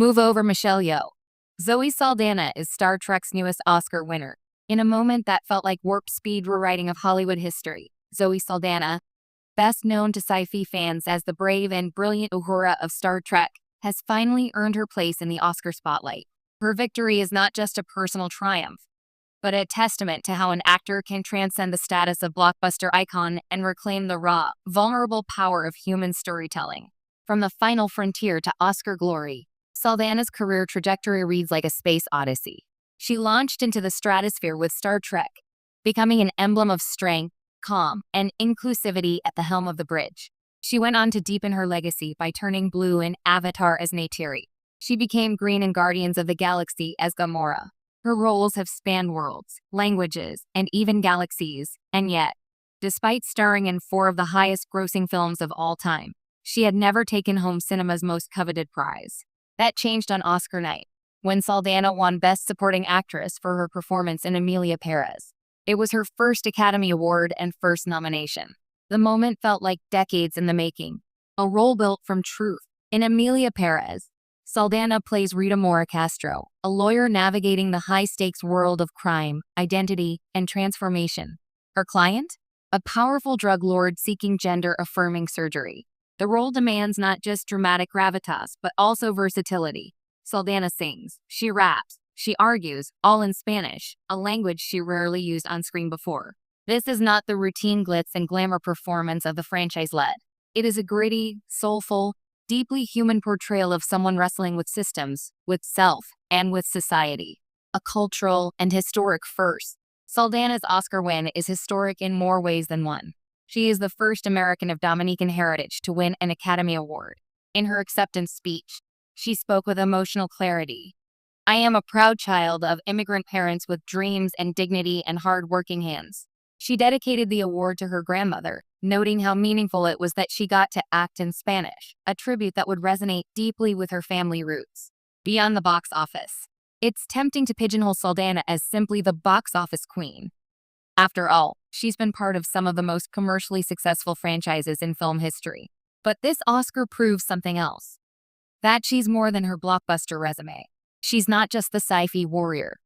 Move over Michelle Yeoh. Zoe Saldana is Star Trek's newest Oscar winner. In a moment that felt like warp speed rewriting of Hollywood history, Zoe Saldana, best known to sci-fi fans as the brave and brilliant Uhura of Star Trek, has finally earned her place in the Oscar spotlight. Her victory is not just a personal triumph, but a testament to how an actor can transcend the status of blockbuster icon and reclaim the raw, vulnerable power of human storytelling. From the final frontier to Oscar glory, Saldana's career trajectory reads like a space odyssey. She launched into the stratosphere with Star Trek, becoming an emblem of strength, calm, and inclusivity at the helm of the bridge. She went on to deepen her legacy by turning blue in Avatar as Neytiri. She became green in Guardians of the Galaxy as Gamora. Her roles have spanned worlds, languages, and even galaxies, and yet, despite starring in 4 of the highest-grossing films of all time, she had never taken home cinema's most coveted prize. That changed on Oscar night, when Saldana won Best Supporting Actress for her performance in Emilia Perez. It was her first Academy Award and first nomination. The moment felt like decades in the making, a role built from truth. In Emilia Perez, Saldana plays Rita Mora Castro, a lawyer navigating the high-stakes world of crime, identity, and transformation. Her client? A powerful drug lord seeking gender-affirming surgery. The role demands not just dramatic gravitas, but also versatility. Saldana sings, she raps, she argues, all in Spanish, a language she rarely used on screen before. This is not the routine glitz and glamour performance of the franchise lead. It is a gritty, soulful, deeply human portrayal of someone wrestling with systems, with self, and with society. A cultural and historic first. Saldana's Oscar win is historic in more ways than one. She is the first American of Dominican heritage to win an Academy Award. In her acceptance speech, she spoke with emotional clarity. I am a proud child of immigrant parents with dreams and dignity and hard-working hands. She dedicated the award to her grandmother, noting how meaningful it was that she got to act in Spanish, a tribute that would resonate deeply with her family roots. Beyond the box office, it's tempting to pigeonhole Saldana as simply the box office queen. After all, she's been part of some of the most commercially successful franchises in film history. But this Oscar proves something else. That she's more than her blockbuster resume. She's not just the sci-fi warrior.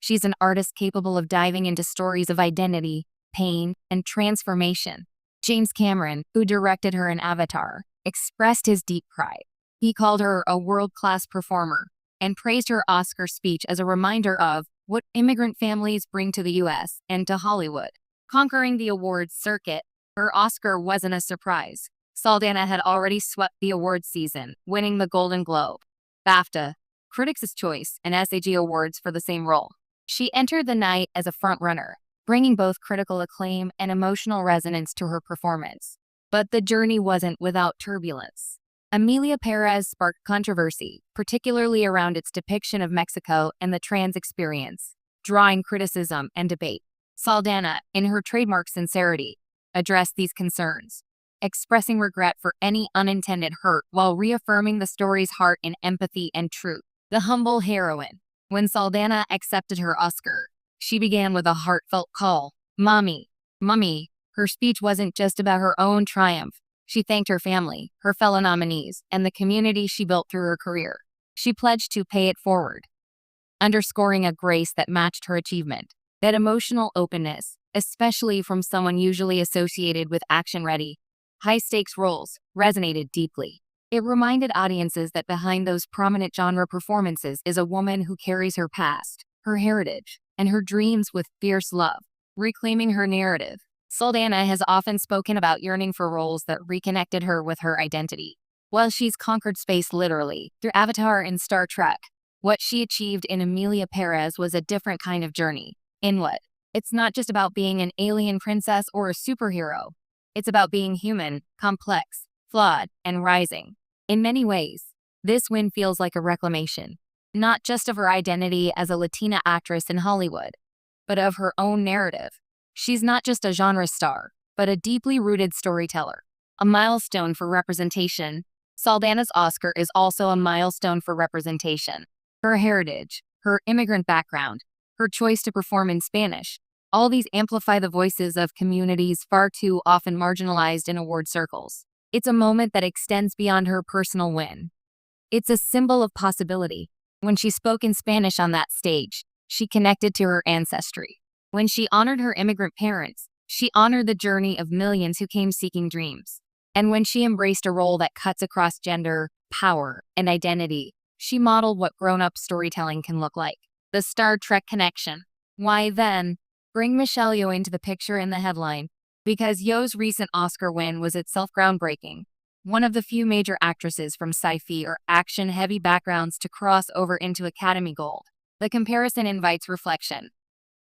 She's an artist capable of diving into stories of identity, pain, and transformation. James Cameron, who directed her in Avatar, expressed his deep pride. He called her a world-class performer and praised her Oscar speech as a reminder of what immigrant families bring to the U.S. and to Hollywood. Conquering the awards circuit, her Oscar wasn't a surprise. Saldana had already swept the awards season, winning the Golden Globe, BAFTA, Critics' Choice, and SAG Awards for the same role. She entered the night as a frontrunner, bringing both critical acclaim and emotional resonance to her performance. But the journey wasn't without turbulence. Emilia Perez sparked controversy, particularly around its depiction of Mexico and the trans experience, drawing criticism and debate. Saldana, in her trademark sincerity, addressed these concerns, expressing regret for any unintended hurt while reaffirming the story's heart in empathy and truth. The humble heroine. When Saldana accepted her Oscar, she began with a heartfelt call, "Mommy, Mummy." Her speech wasn't just about her own triumph. She thanked her family, her fellow nominees, and the community she built through her career. She pledged to pay it forward, underscoring a grace that matched her achievement. That emotional openness, especially from someone usually associated with action-ready, high-stakes roles, resonated deeply. It reminded audiences that behind those prominent genre performances is a woman who carries her past, her heritage, and her dreams with fierce love. Reclaiming her narrative, Saldana has often spoken about yearning for roles that reconnected her with her identity. While she's conquered space literally through Avatar and Star Trek, what she achieved in Emilia Perez was a different kind of journey. Inward. It's not just about being an alien princess or a superhero. It's about being human, complex, flawed, and rising. In many ways, this win feels like a reclamation, not just of her identity as a Latina actress in Hollywood, but of her own narrative. She's not just a genre star, but a deeply rooted storyteller. A milestone for representation, Saldana's Oscar is also a milestone for representation. Her heritage, her immigrant background, her choice to perform in Spanish, all these amplify the voices of communities far too often marginalized in award circles. It's a moment that extends beyond her personal win. It's a symbol of possibility. When she spoke in Spanish on that stage, she connected to her ancestry. When she honored her immigrant parents, she honored the journey of millions who came seeking dreams. And when she embraced a role that cuts across gender, power, and identity, she modeled what grown-up storytelling can look like. The Star Trek connection. Why then? Bring Michelle Yeoh into the picture in the headline. Because Yeoh's recent Oscar win was itself groundbreaking. One of the few major actresses from sci-fi or action-heavy backgrounds to cross over into Academy Gold. The comparison invites reflection.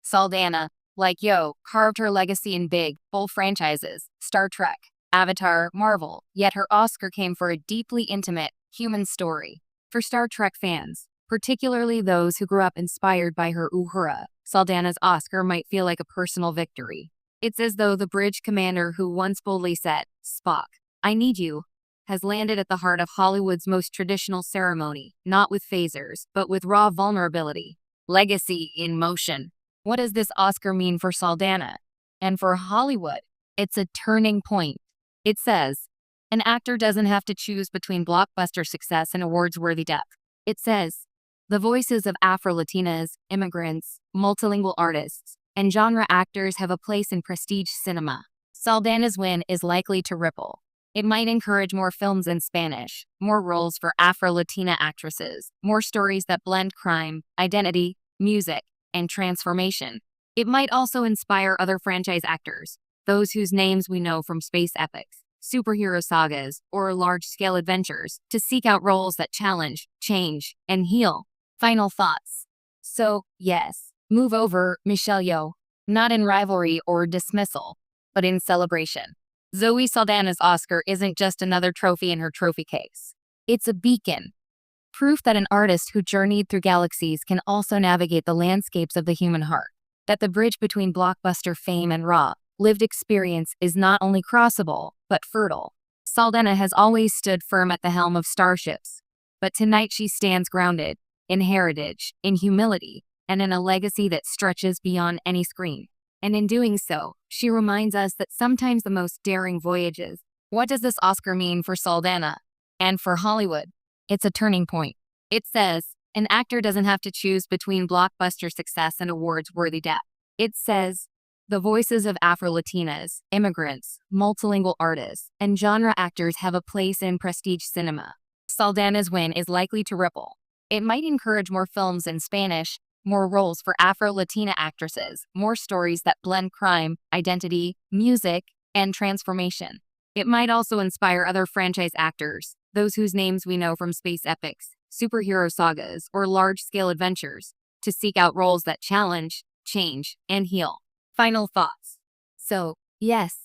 Saldana, like Yeoh, carved her legacy in big, bold franchises, Star Trek, Avatar, Marvel, yet her Oscar came for a deeply intimate, human story. For Star Trek fans, particularly those who grew up inspired by her Uhura, Saldana's Oscar might feel like a personal victory. It's as though the bridge commander who once boldly said, "Spock, I need you," has landed at the heart of Hollywood's most traditional ceremony, not with phasers, but with raw vulnerability. Legacy in motion. What does this Oscar mean for Saldana? And for Hollywood? It's a turning point. It says, an actor doesn't have to choose between blockbuster success and awards-worthy depth. It says, the voices of Afro-Latinas, immigrants, multilingual artists, and genre actors have a place in prestige cinema. Saldana's win is likely to ripple. It might encourage more films in Spanish, more roles for Afro-Latina actresses, more stories that blend crime, identity, music, and transformation. It might also inspire other franchise actors, those whose names we know from space epics, superhero sagas, or large-scale adventures, to seek out roles that challenge, change, and heal. Final thoughts. So, yes, move over, Michelle Yeoh. Not in rivalry or dismissal, but in celebration. Zoe Saldana's Oscar isn't just another trophy in her trophy case. It's a beacon. Proof that an artist who journeyed through galaxies can also navigate the landscapes of the human heart. That the bridge between blockbuster fame and raw, lived experience is not only crossable, but fertile. Saldana has always stood firm at the helm of starships, but tonight she stands grounded, in heritage, in humility, and in a legacy that stretches beyond any screen. And in doing so, she reminds us that sometimes the most daring voyages. What does this Oscar mean for Saldana? And for Hollywood? It's a turning point. It says, an actor doesn't have to choose between blockbuster success and awards-worthy depth. It says, the voices of Afro-Latinas, immigrants, multilingual artists, and genre actors have a place in prestige cinema. Saldana's win is likely to ripple. It might encourage more films in Spanish, more roles for Afro-Latina actresses, more stories that blend crime, identity, music, and transformation. It might also inspire other franchise actors, those whose names we know from space epics, superhero sagas, or large-scale adventures, to seek out roles that challenge, change, and heal. Final thoughts. So, yes,